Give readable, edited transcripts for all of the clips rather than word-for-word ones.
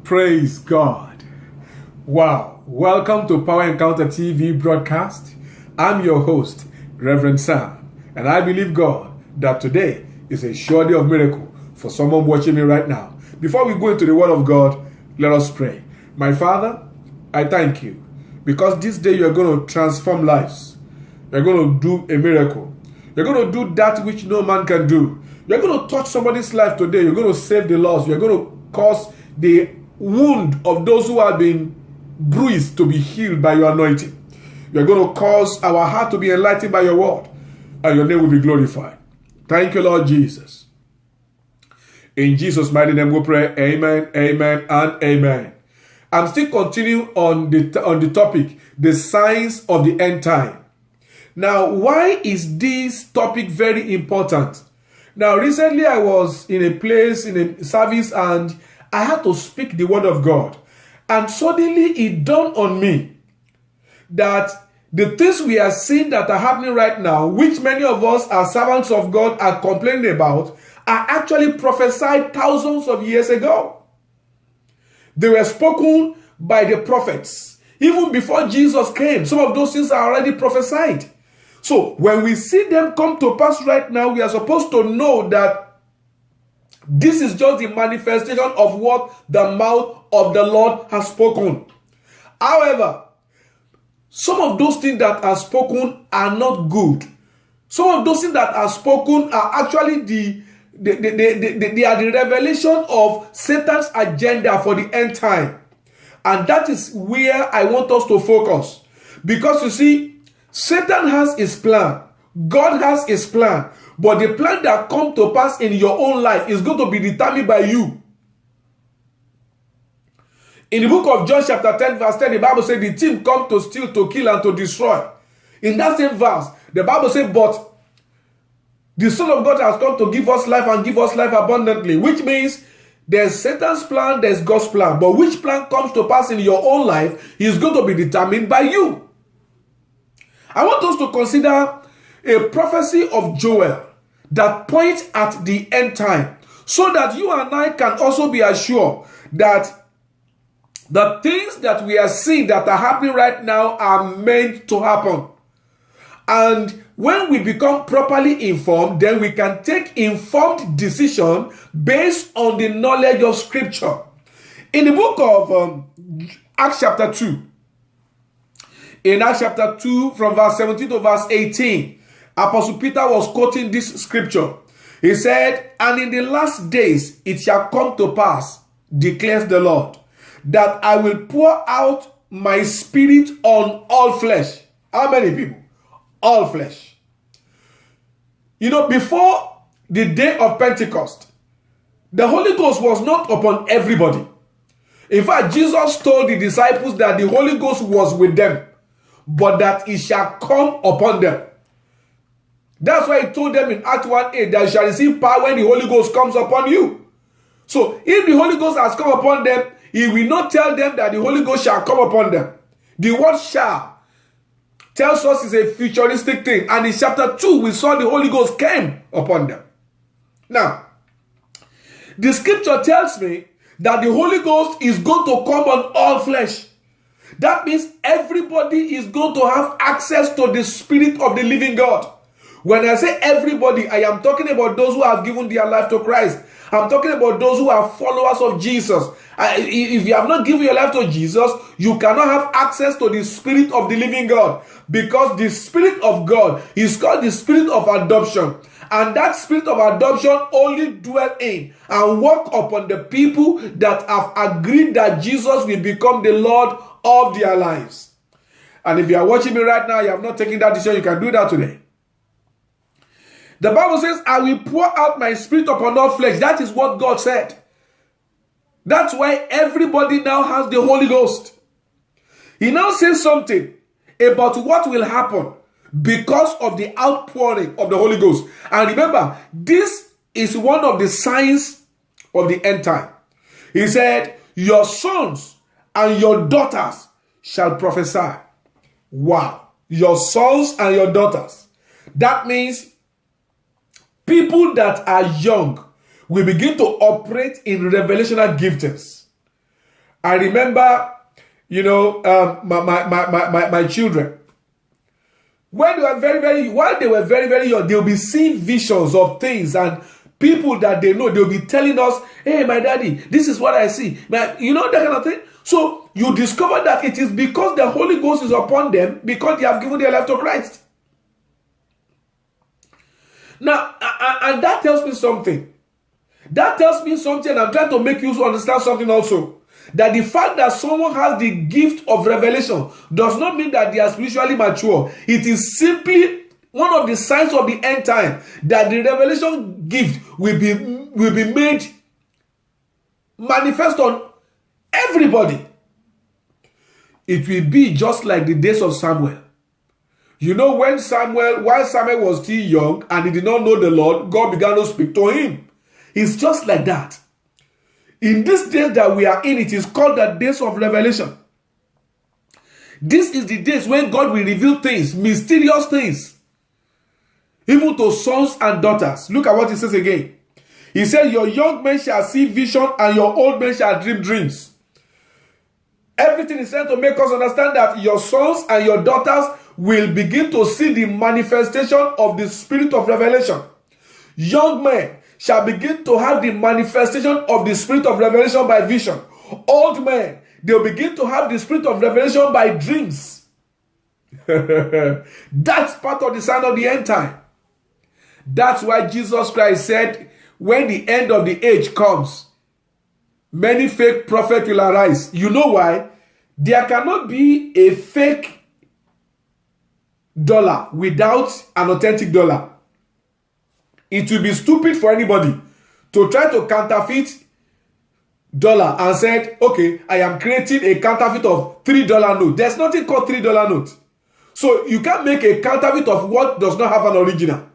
Praise God. Wow. Welcome to Power Encounter TV broadcast. I'm your host, Reverend Sam, and I believe God that today is a sure day of miracle for someone watching me right now. Before we go into the Word of God, let us pray. My Father, I thank you because this day you're going to transform lives. You're going to do a miracle. You're going to do that which no man can do. You're going to touch somebody's life today. You're going to save the lost. You're going to cause the wound of those who have been bruised to be healed by your anointing. You're going to cause our heart to be enlightened by your word, and your name will be glorified. Thank you, Lord Jesus. In Jesus' mighty name we pray. Amen, amen, and amen. I'm still continuing on the topic, the signs of the end time. Now, why is this topic very important? Now, recently I was in a place, in a service, and I had to speak the word of God. And suddenly it dawned on me that the things we are seeing that are happening right now, which many of us as servants of God are complaining about, are actually prophesied thousands of years ago. They were spoken by the prophets. Even before Jesus came, some of those things are already prophesied. So when we see them come to pass right now, we are supposed to know that this is just the manifestation of what the mouth of the Lord has spoken. However, some of those things that are spoken are not good. Some of those things that are spoken are actually they are the revelation of Satan's agenda for the end time. And that is where I want us to focus. Because you see, Satan has his plan. God has his plan. But the plan that comes to pass in your own life is going to be determined by you. In the book of John chapter 10 verse 10, the Bible says the thief come to steal, to kill, and to destroy. In that same verse, the Bible says, but the Son of God has come to give us life and give us life abundantly. Which means there's Satan's plan, there's God's plan. But which plan comes to pass in your own life is going to be determined by you. I want us to consider a prophecy of Joel that points at the end time, so that you and I can also be assured that the things that we are seeing that are happening right now are meant to happen. And when we become properly informed, then we can take informed decision based on the knowledge of Scripture. In the book of Acts chapter 2, in Acts chapter 2 from verse 17 to verse 18, Apostle Peter was quoting this scripture. He said, and in the last days it shall come to pass, declares the Lord, that I will pour out my spirit on all flesh. How many people? All flesh. You know, before the day of Pentecost, the Holy Ghost was not upon everybody. In fact, Jesus told the disciples that the Holy Ghost was with them, but that it shall come upon them. That's why he told them in Acts 1:8 that you shall receive power when the Holy Ghost comes upon you. So if the Holy Ghost has come upon them, he will not tell them that the Holy Ghost shall come upon them. The word shall tells us is a futuristic thing. And in chapter 2, we saw the Holy Ghost came upon them. Now, the scripture tells me that the Holy Ghost is going to come on all flesh. That means everybody is going to have access to the Spirit of the living God. When I say everybody, I am talking about those who have given their life to Christ. I'm talking about those who are followers of Jesus. If you have not given your life to Jesus, you cannot have access to the Spirit of the living God. Because the Spirit of God is called the Spirit of adoption. And that Spirit of adoption only dwells in and work upon the people that have agreed that Jesus will become the Lord of their lives. And if you are watching me right now, you have not taken that decision, you can do that today. The Bible says, I will pour out my spirit upon all flesh. That is what God said. That's why everybody now has the Holy Ghost. He now says something about what will happen because of the outpouring of the Holy Ghost. And remember, this is one of the signs of the end time. He said, your sons and your daughters shall prophesy. Wow. Your sons and your daughters. That means people that are young will begin to operate in revelational giftings. I remember, my children, when they were while they were very, very young, they'll be seeing visions of things and people that they know. They'll be telling us, hey, my daddy, this is what I see. That kind of thing. So you discover that it is because the Holy Ghost is upon them, because they have given their life to Christ. Now, and that tells me something. That tells me something, and I'm trying to make you understand something also. That the fact that someone has the gift of revelation does not mean that they are spiritually mature. It is simply one of the signs of the end time that the revelation gift will be made manifest on everybody. It will be just like the days of Samuel. While Samuel was still young and he did not know the Lord, God began to speak to him. It's just like that. In this days that we are in, it is called the days of revelation. This is the days when God will reveal things, mysterious things, even to sons and daughters. Look at what he says again. He said, your young men shall see vision and your old men shall dream dreams. Everything is said to make us understand that your sons and your daughters will begin to see the manifestation of the spirit of revelation. Young men shall begin to have the manifestation of the spirit of revelation by vision. Old men, they'll begin to have the spirit of revelation by dreams. That's part of the sign of the end time. That's why Jesus Christ said, when the end of the age comes, many fake prophets will arise. You know why? There cannot be a fake dollar without an authentic dollar. It will be stupid for anybody to try to counterfeit dollar and said, okay, I am creating a counterfeit of $3 note. There's nothing called $3 note. So you can't make a counterfeit of what does not have an original.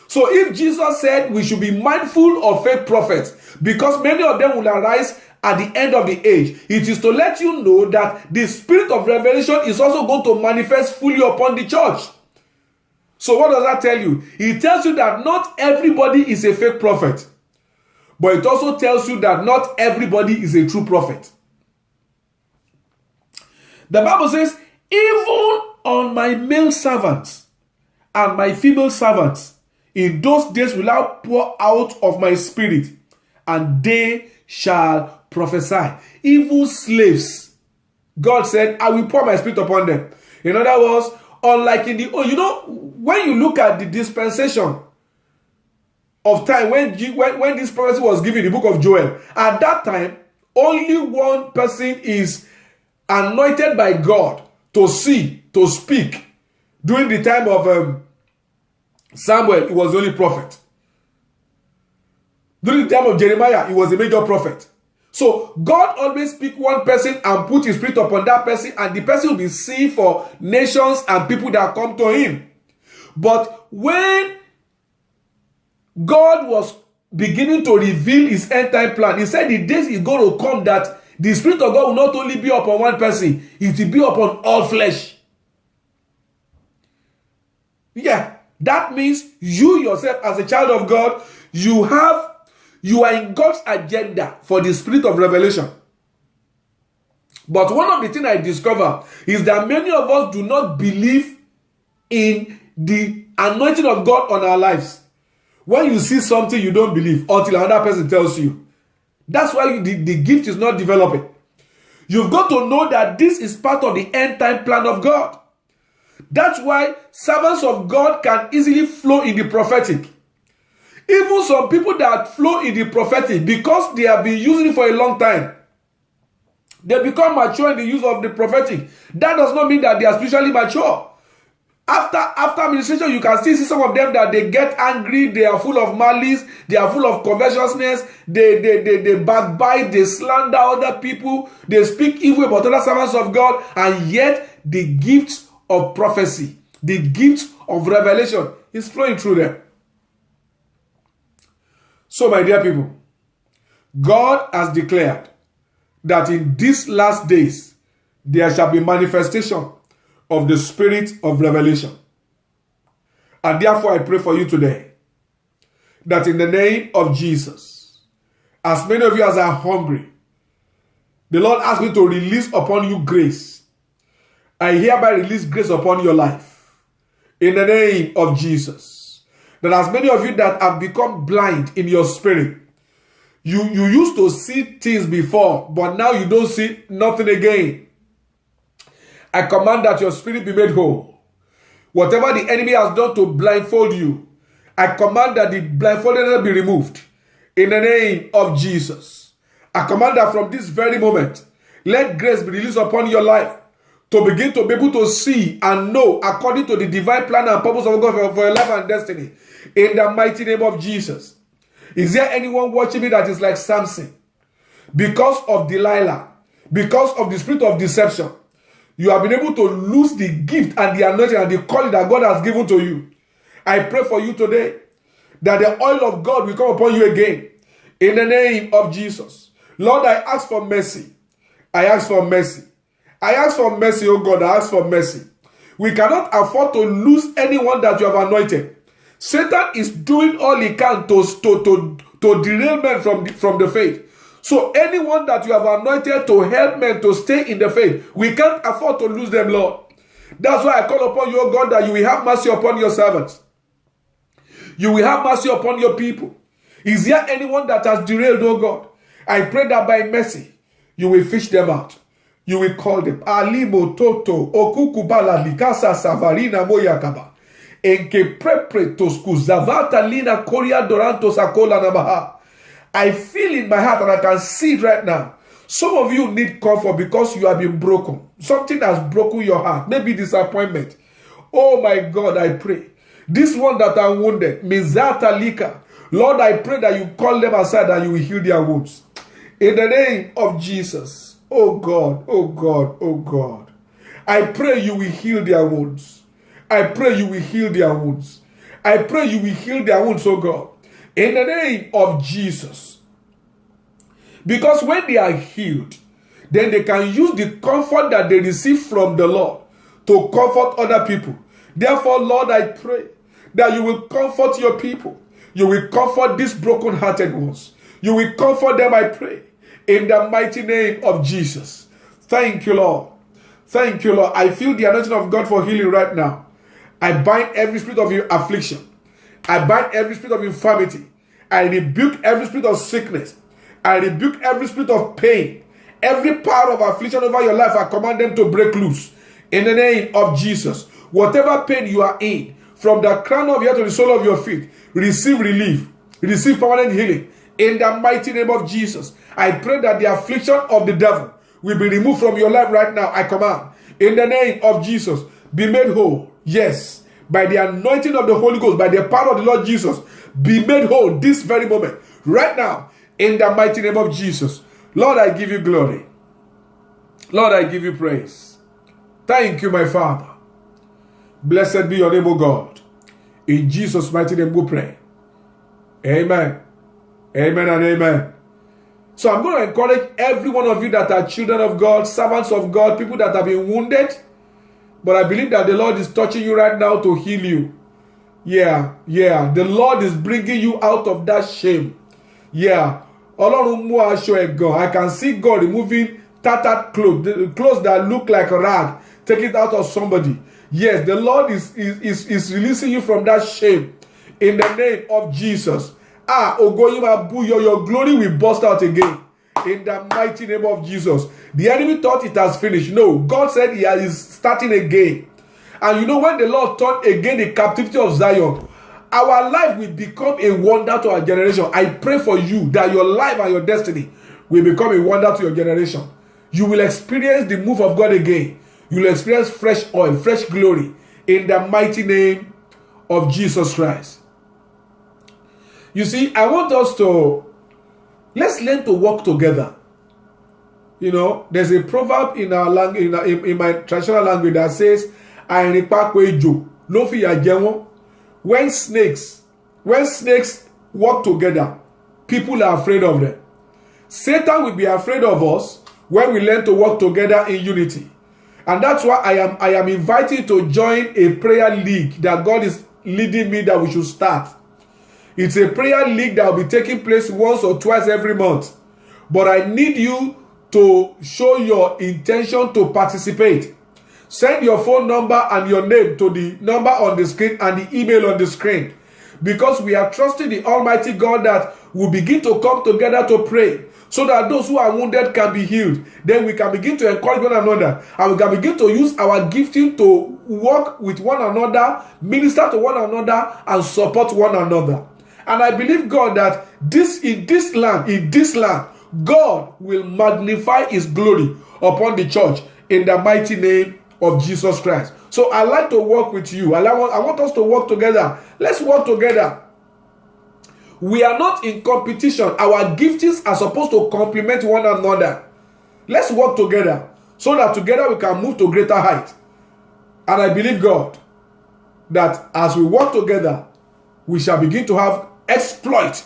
So if Jesus said we should be mindful of fake prophets because many of them will arise at the end of the age, it is to let you know that the spirit of revelation is also going to manifest fully upon the church. So what does that tell you? It tells you that not everybody is a fake prophet. But it also tells you that not everybody is a true prophet. The Bible says, even on my male servants and my female servants, in those days will I pour out of my spirit, and they shall prophesy. Even slaves, God said, I will pour my spirit upon them. In other words, unlike in the when you look at the dispensation of time when this prophecy was given in the book of Joel, at that time only one person is anointed by God to see, to speak. During the time of Samuel, he was the only prophet. During the time of Jeremiah, he was a major prophet. So God always pick one person and put his spirit upon that person, and the person will be seen for nations and people that come to him. But when God was beginning to reveal his end time plan, he said the days is going to come that the spirit of God will not only be upon one person, it will be upon all flesh. Yeah, that means you yourself as a child of God, you are in God's agenda for the spirit of revelation. But one of the things I discover is that many of us do not believe in the anointing of God on our lives. When you see something, you don't believe until another person tells you. That's why the gift is not developing. You've got to know that this is part of the end time plan of God. That's why servants of God can easily flow in the prophetic. Even some people that flow in the prophetic, because they have been using it for a long time, they become mature in the use of the prophetic. That does not mean that they are spiritually mature. After administration, you can still see some of them that they get angry, they are full of malice, they are full of covetousness, they backbite, they slander other people, they speak evil about other servants of God, and yet the gift of prophecy, the gift of revelation is flowing through them. So, my dear people, God has declared that in these last days, there shall be manifestation of the spirit of revelation. And therefore, I pray for you today, that in the name of Jesus, as many of you as are hungry, The Lord asked me to release upon you grace. I hereby release grace upon your life. In the name of Jesus. That as many of you that have become blind in your spirit, you used to see things before, but now you don't see nothing again. I command that your spirit be made whole. Whatever the enemy has done to blindfold you, I command that the blindfoldedness be removed. In the name of Jesus. I command that from this very moment, let grace be released upon your life to begin to be able to see and know according to the divine plan and purpose of God for your life and destiny. In the mighty name of Jesus. Is there anyone watching me that is like Samson? Because of Delilah, because of the spirit of deception, you have been able to lose the gift and the anointing and the calling that God has given to you. I pray for you today that the oil of God will come upon you again. In the name of Jesus. Lord, I ask for mercy. I ask for mercy. I ask for mercy, oh God. I ask for mercy. We cannot afford to lose anyone that you have anointed. Satan is doing all he can to derail men from the faith. So anyone that you have anointed to help men to stay in the faith, we can't afford to lose them, Lord. That's why I call upon you, oh God, that you will have mercy upon your servants. You will have mercy upon your people. Is there anyone that has derailed, oh God? I pray that by mercy, you will fish them out. You will call them. Alimo toto okukubala likasa savarina moyakaba. Enke prepre tosku zavata lina koria doranto sakola namaha. I feel in my heart and I can see it right now. Some of you need comfort because you have been broken. Something has broken your heart. Maybe disappointment. Oh my God, I pray. This one that are wounded, Mizata Lika. Lord, I pray that you call them aside and you will heal their wounds. In the name of Jesus. Oh God, oh God, oh God. I pray you will heal their wounds. I pray you will heal their wounds. I pray you will heal their wounds, oh God. In the name of Jesus. Because when they are healed, then they can use the comfort that they receive from the Lord to comfort other people. Therefore, Lord, I pray that you will comfort your people. You will comfort these broken-hearted ones. You will comfort them, I pray, in the mighty name of Jesus. Thank you, Lord. Thank you, Lord. I feel the anointing of God for healing right now. I bind every spirit of affliction. I bind every spirit of infirmity. I rebuke every spirit of sickness. I rebuke every spirit of pain. Every power of affliction over your life, I command them to break loose. In the name of Jesus. Whatever pain you are in, from the crown of your head to the sole of your feet, receive relief. Receive permanent healing. In the mighty name of Jesus. I pray that the affliction of the devil will be removed from your life right now. I command. In the name of Jesus. Be made whole. Yes. By the anointing of the Holy Ghost, by the power of the Lord Jesus, be made whole this very moment. Right now. In the mighty name of Jesus. Lord, I give you glory. Lord, I give you praise. Thank you, my Father. Blessed be your name, O God. In Jesus' mighty name we pray. Amen. Amen and amen. So I'm going to encourage every one of you that are children of God, servants of God, people that have been wounded. But I believe that the Lord is touching you right now to heal you. Yeah. The Lord is bringing you out of that shame. Yeah. I can see God removing tattered clothes that look like a rag, take it out of somebody. Yes, the Lord is releasing you from that shame in the name of Jesus. Your glory will burst out again in the mighty name of Jesus. The enemy thought it has finished. No, God said he is starting again. And you know, when the Lord turned again the captivity of Zion, our life will become a wonder to our generation. I pray for you that your life and your destiny will become a wonder to your generation. You will experience the move of God again. You will experience fresh oil, fresh glory in the mighty name of Jesus Christ. You see, I want us to, let's learn to work together. You know, there's a proverb in our language, in my traditional language that says, when snakes work together, people are afraid of them. Satan will be afraid of us when we learn to work together in unity. And that's why I am inviting to join a prayer league that God is leading me that we should start. It's a prayer league that will be taking place once or twice every month. But I need you to show your intention to participate. Send your phone number and your name to the number on the screen and the email on the screen, because we are trusting the Almighty God that we'll begin to come together to pray, so that those who are wounded can be healed. Then we can begin to encourage one another, and we can begin to use our gifting to work with one another, minister to one another, and support one another. And I believe, God, that in this land, God will magnify his glory upon the church in the mighty name of Jesus Christ. So I like to work with you. I want us to work together. Let's work together. We are not in competition. Our giftings are supposed to complement one another. Let's work together, so that together we can move to greater height. And I believe, God, that as we work together, we shall begin to have exploit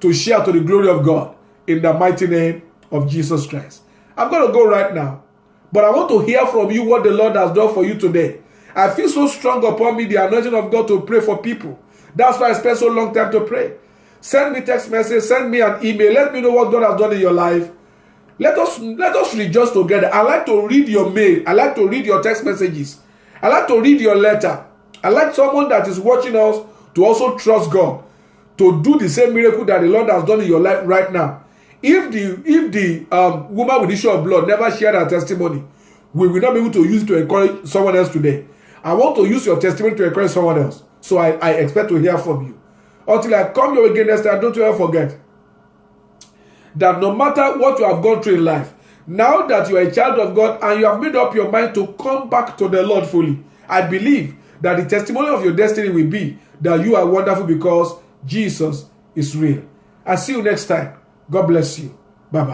to share to the glory of God in the mighty name of Jesus Christ. I'm going to go right now, but I want to hear from you what the Lord has done for you today. I feel so strong upon me, the anointing of God, to pray for people. That's why I spent so long time to pray. Send me text message, send me an email. Let me know what God has done in your life. Let us rejoice together. I like to read your mail. I like to read your text messages. I like to read your letter. I like someone that is watching us to also trust God to do the same miracle that the Lord has done in your life right now. If the woman with the issue of blood never shared her testimony, we will not be able to use it to encourage someone else today. I want to use your testimony to encourage someone else. So I expect to hear from you. Until I come your way again next time, don't you ever forget that no matter what you have gone through in life, now that you are a child of God and you have made up your mind to come back to the Lord fully, I believe that the testimony of your destiny will be that you are wonderful because Jesus is real. I'll see you next time. God bless you. Bye-bye.